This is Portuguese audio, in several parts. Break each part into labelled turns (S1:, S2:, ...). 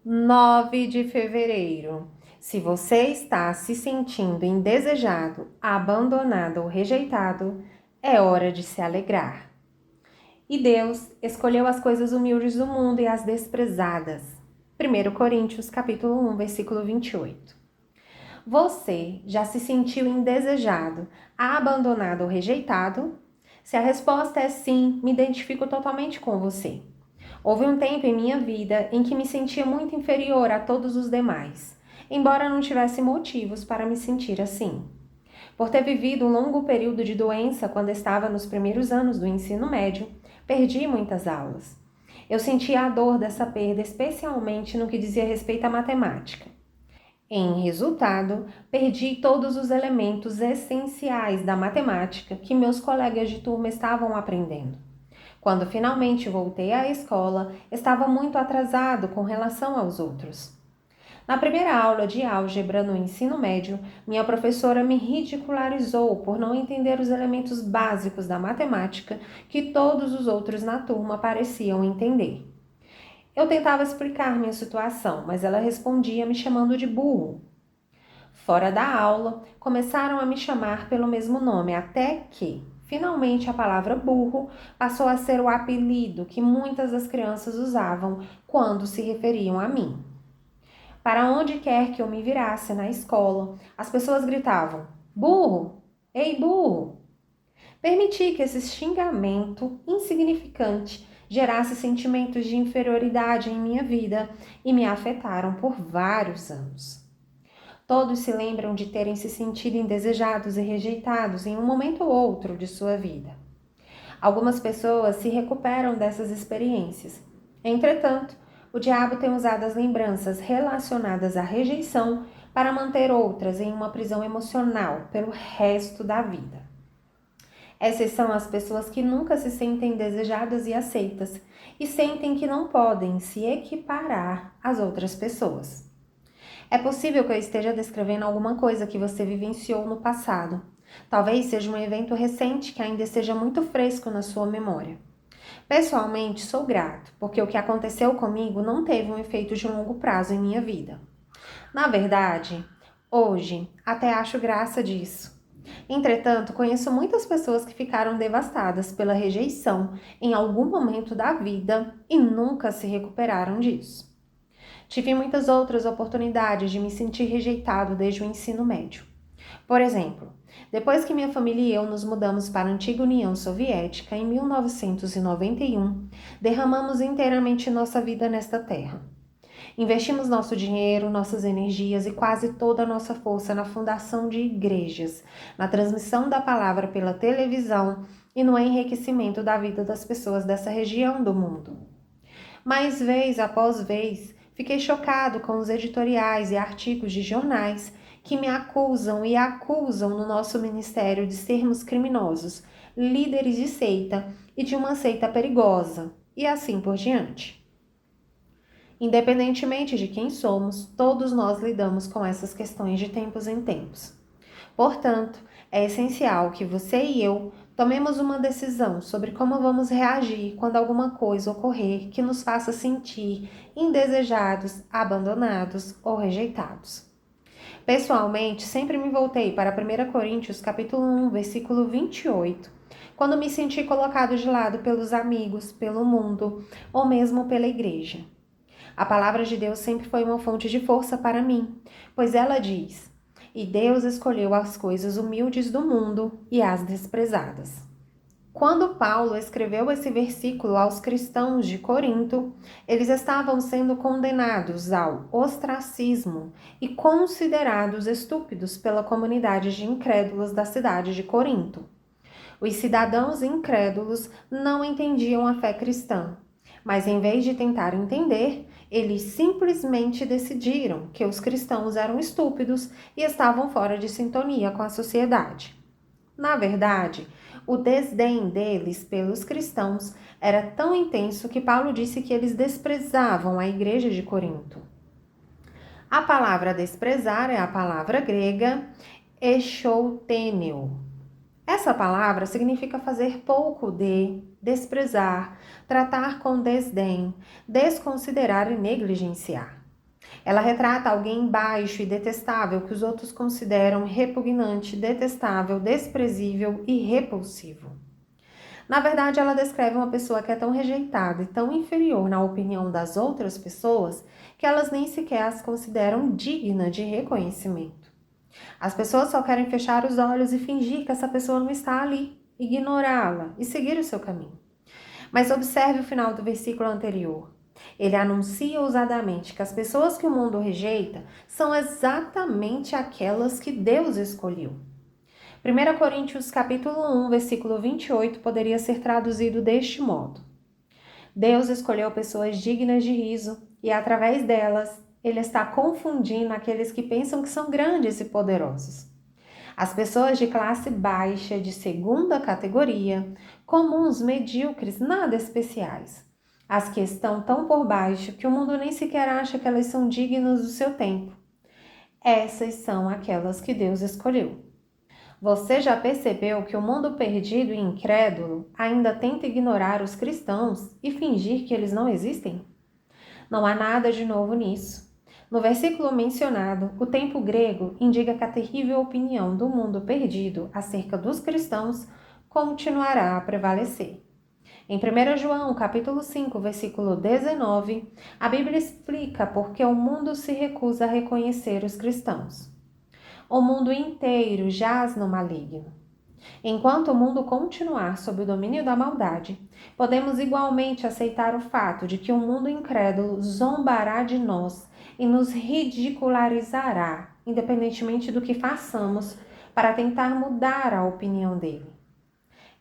S1: 9 de fevereiro. Se você está se sentindo indesejado, abandonado ou rejeitado, é hora de se alegrar. E Deus escolheu as coisas humildes do mundo e as desprezadas. 1 Coríntios, capítulo 1, versículo 28. Você já se sentiu indesejado, abandonado ou rejeitado? Se a resposta é sim, me identifico totalmente com você. Houve um tempo em minha vida em que me sentia muito inferior a todos os demais, embora não tivesse motivos para me sentir assim. Por ter vivido um longo período de doença quando estava nos primeiros anos do ensino médio, perdi muitas aulas. Eu sentia a dor dessa perda, especialmente no que dizia respeito à matemática. Em resultado, perdi todos os elementos essenciais da matemática que meus colegas de turma estavam aprendendo. Quando finalmente voltei à escola, estava muito atrasado com relação aos outros. Na primeira aula de álgebra no ensino médio, minha professora me ridicularizou por não entender os elementos básicos da matemática que todos os outros na turma pareciam entender. Eu tentava explicar minha situação, mas ela respondia me chamando de burro. Fora da aula, começaram a me chamar pelo mesmo nome, até que, finalmente, a palavra burro passou a ser o apelido que muitas das crianças usavam quando se referiam a mim. Para onde quer que eu me virasse na escola, as pessoas gritavam: burro! Ei, burro! Permiti que esse xingamento insignificante gerasse sentimentos de inferioridade em minha vida e me afetaram por vários anos. Todos se lembram de terem se sentido indesejados e rejeitados em um momento ou outro de sua vida. Algumas pessoas se recuperam dessas experiências. Entretanto, o diabo tem usado as lembranças relacionadas à rejeição para manter outras em uma prisão emocional pelo resto da vida. Essas são as pessoas que nunca se sentem desejadas e aceitas e sentem que não podem se equiparar às outras pessoas. É possível que eu esteja descrevendo alguma coisa que você vivenciou no passado. Talvez seja um evento recente que ainda esteja muito fresco na sua memória. Pessoalmente, sou grato, porque o que aconteceu comigo não teve um efeito de longo prazo em minha vida. Na verdade, hoje, até acho graça disso. Entretanto, conheço muitas pessoas que ficaram devastadas pela rejeição em algum momento da vida e nunca se recuperaram disso. Tive muitas outras oportunidades de me sentir rejeitado desde o ensino médio. Por exemplo, depois que minha família e eu nos mudamos para a antiga União Soviética em 1991, derramamos inteiramente nossa vida nesta terra. Investimos nosso dinheiro, nossas energias e quase toda a nossa força na fundação de igrejas, na transmissão da palavra pela televisão e no enriquecimento da vida das pessoas dessa região do mundo. Mas vez após vez, fiquei chocado com os editoriais e artigos de jornais que me acusam e acusam no nosso ministério de sermos criminosos, líderes de seita e de uma seita perigosa, e assim por diante. Independentemente de quem somos, todos nós lidamos com essas questões de tempos em tempos. Portanto, é essencial que você e eu tomemos uma decisão sobre como vamos reagir quando alguma coisa ocorrer que nos faça sentir indesejados, abandonados ou rejeitados. Pessoalmente, sempre me voltei para 1 Coríntios capítulo 1, versículo 28, quando me senti colocado de lado pelos amigos, pelo mundo ou mesmo pela igreja. A palavra de Deus sempre foi uma fonte de força para mim, pois ela diz: e Deus escolheu as coisas humildes do mundo e as desprezadas. Quando Paulo escreveu esse versículo aos cristãos de Corinto, eles estavam sendo condenados ao ostracismo e considerados estúpidos pela comunidade de incrédulos da cidade de Corinto. Os cidadãos incrédulos não entendiam a fé cristã, mas em vez de tentar entender, eles simplesmente decidiram que os cristãos eram estúpidos e estavam fora de sintonia com a sociedade. Na verdade, o desdém deles pelos cristãos era tão intenso que Paulo disse que eles desprezavam a igreja de Corinto. A palavra desprezar é a palavra grega exouteneu. Essa palavra significa fazer pouco de, desprezar, tratar com desdém, desconsiderar e negligenciar. Ela retrata alguém baixo e detestável que os outros consideram repugnante, detestável, desprezível e repulsivo. Na verdade, ela descreve uma pessoa que é tão rejeitada e tão inferior na opinião das outras pessoas que elas nem sequer as consideram digna de reconhecimento. As pessoas só querem fechar os olhos e fingir que essa pessoa não está ali, ignorá-la e seguir o seu caminho. Mas observe o final do versículo anterior. Ele anuncia ousadamente que as pessoas que o mundo rejeita são exatamente aquelas que Deus escolheu. 1 Coríntios capítulo 1, versículo 28 poderia ser traduzido deste modo: Deus escolheu pessoas dignas de riso e através delas ele está confundindo aqueles que pensam que são grandes e poderosos. As pessoas de classe baixa, de segunda categoria, comuns, medíocres, nada especiais. As que estão tão por baixo que o mundo nem sequer acha que elas são dignas do seu tempo. Essas são aquelas que Deus escolheu. Você já percebeu que o mundo perdido e incrédulo ainda tenta ignorar os cristãos e fingir que eles não existem? Não há nada de novo nisso. No versículo mencionado, o tempo grego indica que a terrível opinião do mundo perdido acerca dos cristãos continuará a prevalecer. Em 1 João, capítulo 5, versículo 19, a Bíblia explica por que o mundo se recusa a reconhecer os cristãos. O mundo inteiro jaz no maligno. Enquanto o mundo continuar sob o domínio da maldade, podemos igualmente aceitar o fato de que o mundo incrédulo zombará de nós e nos ridicularizará, independentemente do que façamos, para tentar mudar a opinião dele.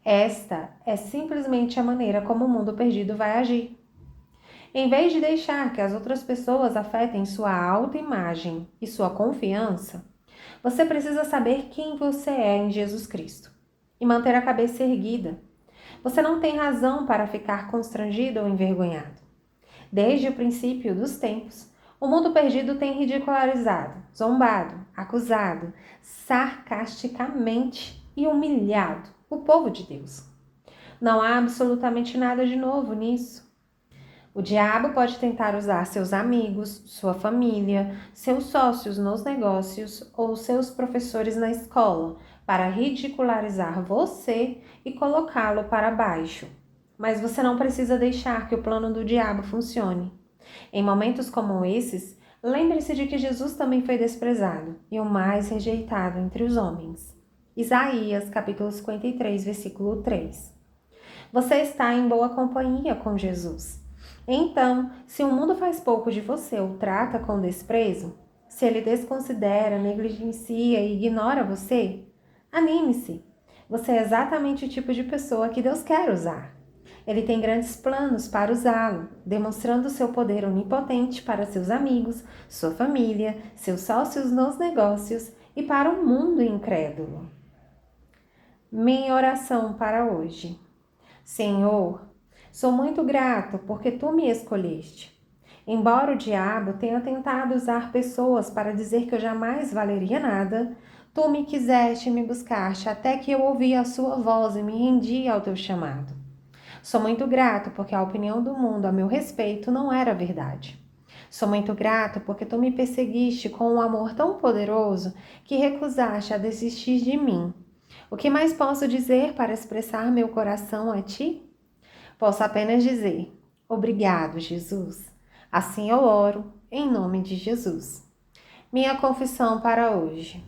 S1: Esta é simplesmente a maneira como o mundo perdido vai agir. Em vez de deixar que as outras pessoas afetem sua autoimagem e sua confiança, você precisa saber quem você é em Jesus Cristo e manter a cabeça erguida. Você não tem razão para ficar constrangido ou envergonhado. Desde o princípio dos tempos, o mundo perdido tem ridicularizado, zombado, acusado, sarcasticamente e humilhado o povo de Deus. Não há absolutamente nada de novo nisso. O diabo pode tentar usar seus amigos, sua família, seus sócios nos negócios ou seus professores na escola para ridicularizar você e colocá-lo para baixo. Mas você não precisa deixar que o plano do diabo funcione. Em momentos como esses, lembre-se de que Jesus também foi desprezado e o mais rejeitado entre os homens. Isaías, capítulo 53, versículo 3. Você está em boa companhia com Jesus. Então, se o mundo faz pouco de você ou trata com desprezo, se ele desconsidera, negligencia e ignora você, anime-se. Você é exatamente o tipo de pessoa que Deus quer usar. Ele tem grandes planos para usá-lo, demonstrando seu poder onipotente para seus amigos, sua família, seus sócios nos negócios e para um mundo incrédulo. Minha oração para hoje. Senhor, sou muito grato porque tu me escolheste. Embora o diabo tenha tentado usar pessoas para dizer que eu jamais valeria nada, tu me quiseste e me buscaste até que eu ouvi a sua voz e me rendi ao teu chamado. Sou muito grato porque a opinião do mundo a meu respeito não era verdade. Sou muito grato porque tu me perseguiste com um amor tão poderoso que recusaste a desistir de mim. O que mais posso dizer para expressar meu coração a ti? Posso apenas dizer: obrigado, Jesus. Assim eu oro, em nome de Jesus. Minha confissão para hoje.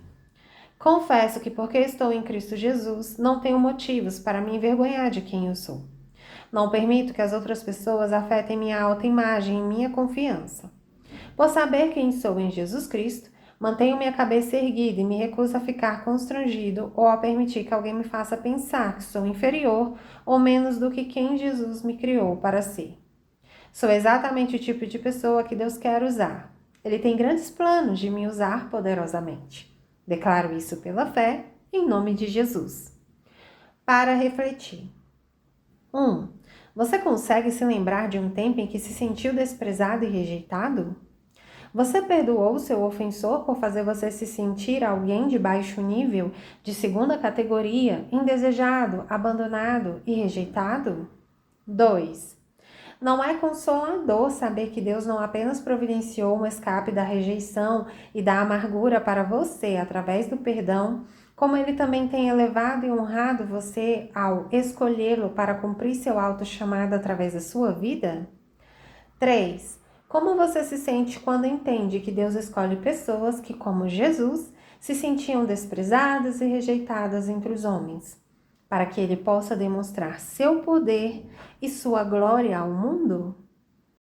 S1: Confesso que porque estou em Cristo Jesus, não tenho motivos para me envergonhar de quem eu sou. Não permito que as outras pessoas afetem minha autoimagem e minha confiança. Por saber quem sou em Jesus Cristo, mantenho minha cabeça erguida e me recuso a ficar constrangido ou a permitir que alguém me faça pensar que sou inferior ou menos do que quem Jesus me criou para ser. Sou exatamente o tipo de pessoa que Deus quer usar. Ele tem grandes planos de me usar poderosamente. Declaro isso pela fé, em nome de Jesus. Para refletir. 1. Você consegue se lembrar de um tempo em que se sentiu desprezado e rejeitado? Você perdoou seu ofensor por fazer você se sentir alguém de baixo nível, de segunda categoria, indesejado, abandonado e rejeitado? 2. Não é consolador saber que Deus não apenas providenciou um escape da rejeição e da amargura para você através do perdão, como Ele também tem elevado e honrado você ao escolhê-lo para cumprir seu alto chamado através da sua vida? 3. Como você se sente quando entende que Deus escolhe pessoas que, como Jesus, se sentiam desprezadas e rejeitadas entre os homens, para que Ele possa demonstrar seu poder e sua glória ao mundo?